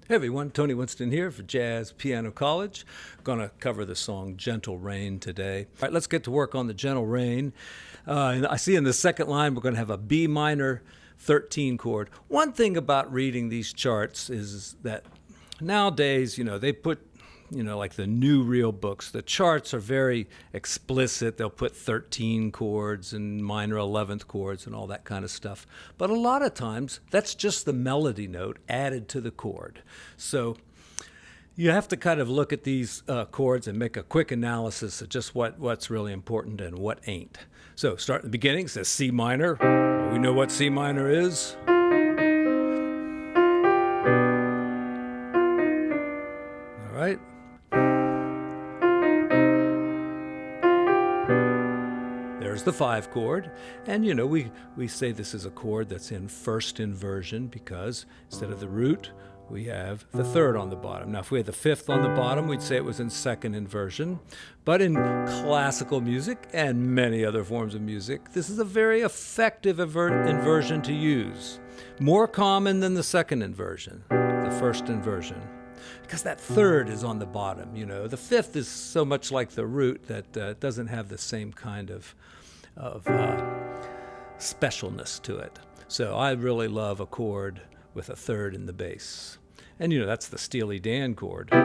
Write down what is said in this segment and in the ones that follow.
Hey everyone, Tony Winston here for Jazz Piano College. Going to cover the song Gentle Rain today. All right, let's get to work on the Gentle Rain. And I see in the second line we're going to have a B minor 13 chord. One thing about reading these charts is that nowadays, they put like the new real books, the charts are very explicit. They'll put 13 chords and minor 11th chords and all that kind of stuff. But a lot of times, that's just the melody note added to the chord. So you have to kind of look at these chords and make a quick analysis of just what's really important and what ain't. So start at the beginning, it says C minor. We know what C minor is. All right. There's the 5 chord, and we say this is a chord that's in first inversion because instead of the root, we have the 3rd on the bottom. Now, if we had the 5th on the bottom, we'd say it was in second inversion. But in classical music and many other forms of music, this is a very effective inversion to use. More common than the second inversion, the first inversion. Because that 3rd is on the bottom, The 5th is so much like the root that it doesn't have the same kind of specialness to it. So I really love a chord with a 3rd in the bass. And that's the Steely Dan chord. They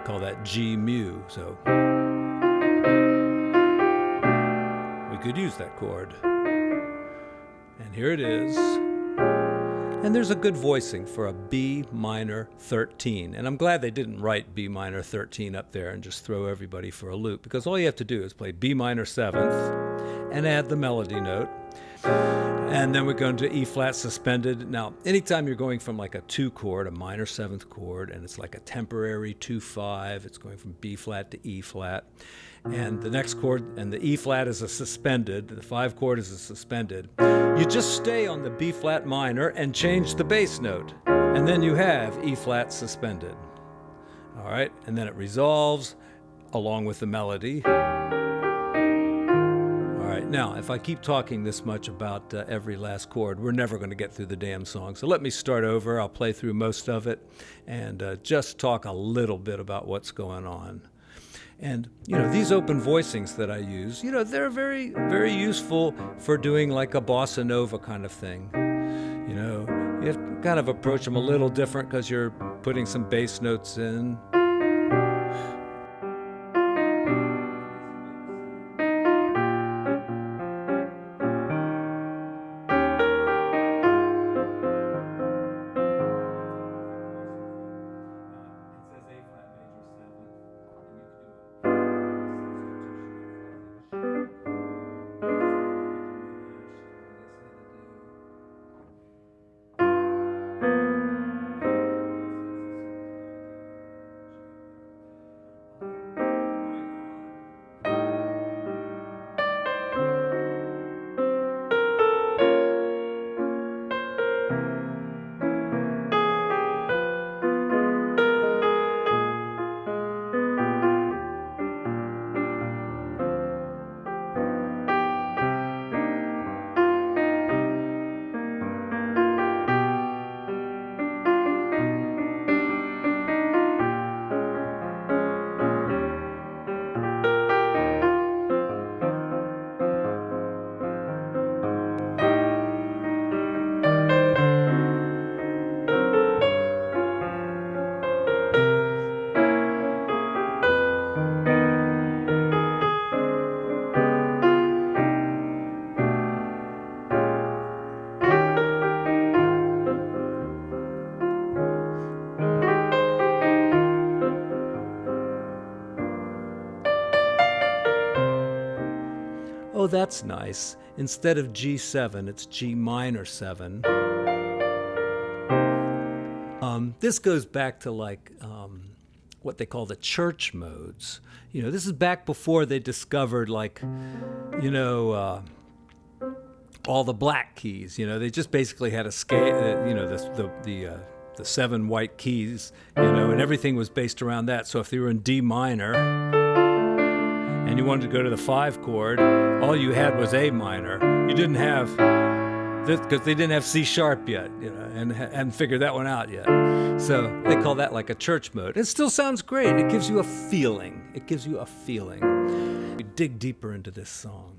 call that G mu. So we could use that chord. And here it is. And there's a good voicing for a B minor 13. And I'm glad they didn't write B minor 13 up there and just throw everybody for a loop, because all you have to do is play B minor 7th and add the melody note. And then we're going to E flat suspended. Now, anytime you're going from like a 2 chord, a minor 7th chord, and it's like a temporary 2-5, it's going from B flat to E flat. And the next chord, and the E flat is a suspended, the 5 chord is a suspended. You just stay on the B flat minor and change the bass note. And then you have E flat suspended. All right, and then it resolves along with the melody. All right, now, if I keep talking this much about every last chord, we're never going to get through the damn song. So let me start over. I'll play through most of it and just talk a little bit about what's going on. And, these open voicings that I use, they're very, very useful for doing like a bossa nova kind of thing. You have to kind of approach them a little different because you're putting some bass notes in. Oh, that's nice. Instead of G7, it's G minor 7. This goes back to like what they call the church modes. This is back before they discovered like, all the black keys. They just basically had a scale, the 7 white keys, and everything was based around that. So if you were in D minor and you wanted to go to the 5 chord, all you had was A minor. You didn't have because they didn't have C sharp yet, and hadn't figured that one out yet. So they call that like a church mode. It still sounds great. It gives you a feeling. We dig deeper into this song.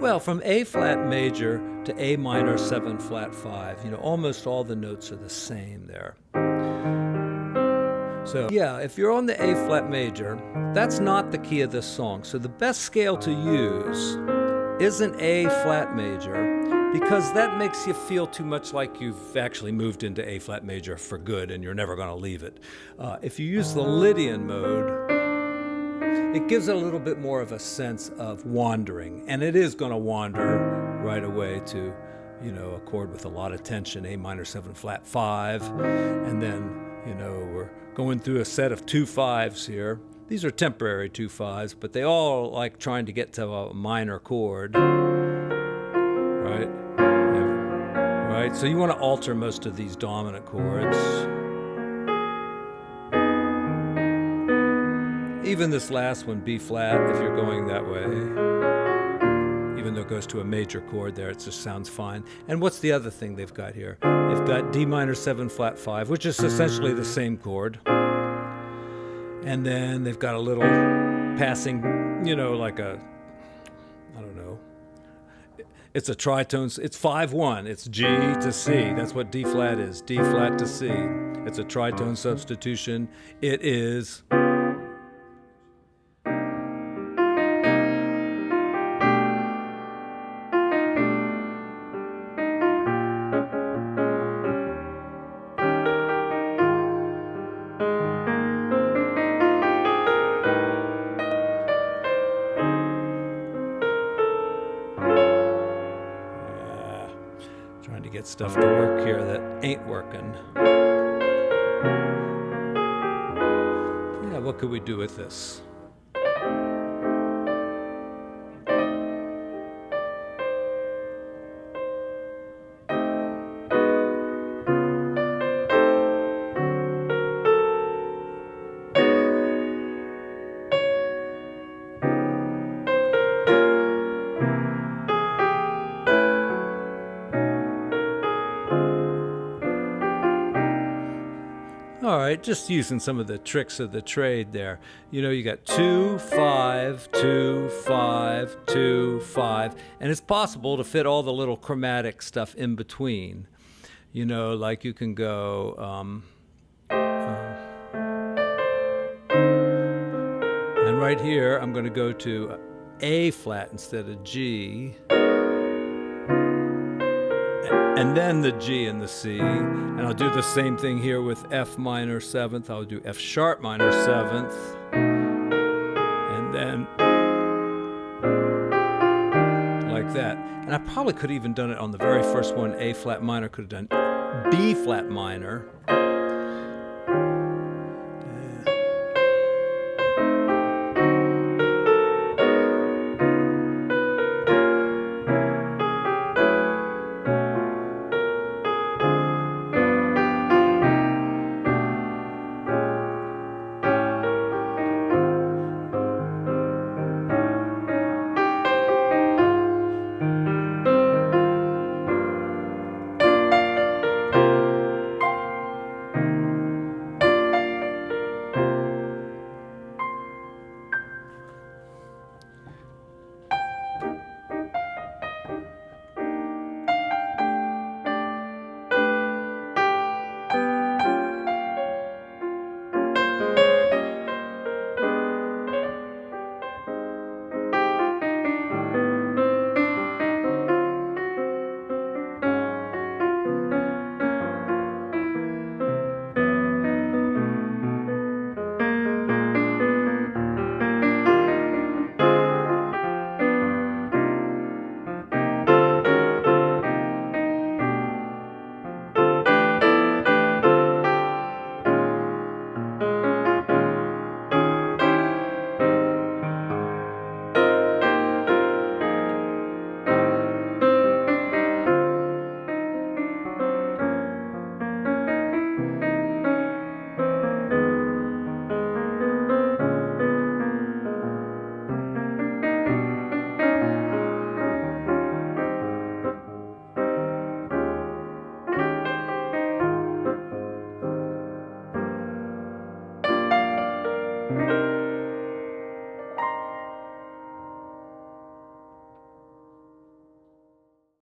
Well, from A flat major to A minor 7 flat 5, almost all the notes are the same there. So, yeah, if you're on the A flat major, that's not the key of this song. So the best scale to use is an A flat major, because that makes you feel too much like you've actually moved into A flat major for good and you're never going to leave it. If you use the Lydian mode, it gives it a little bit more of a sense of wandering, and it is going to wander right away to, a chord with a lot of tension, A minor 7 flat 5, and then, we're going through a set of 2 5s here. These are temporary 2 5s, but they all like trying to get to a minor chord, right? Right. So you want to alter most of these dominant chords. Even this last one, B flat, if you're going that way, even though it goes to a major chord there, it just sounds fine. And what's the other thing they've got here? They've got D minor 7 flat 5, which is essentially the same chord. And then they've got a little passing, like a, I don't know. It's a tritone. It's 5-1. It's G to C. That's what D flat is. D flat to C. It's a tritone substitution. It is... Trying to get stuff to work here that ain't working. Yeah, what could we do with this? All right, just using some of the tricks of the trade there. You got 2, 5, 2, 5, 2, 5, and it's possible to fit all the little chromatic stuff in between. Like you can go, and right here, I'm going to go to A flat instead of G. And then the G and the C, and I'll do the same thing here with F minor 7th. I'll do F sharp minor 7th, and then like that. And I probably could have even done it on the very first one, A flat minor. Could have done B flat minor,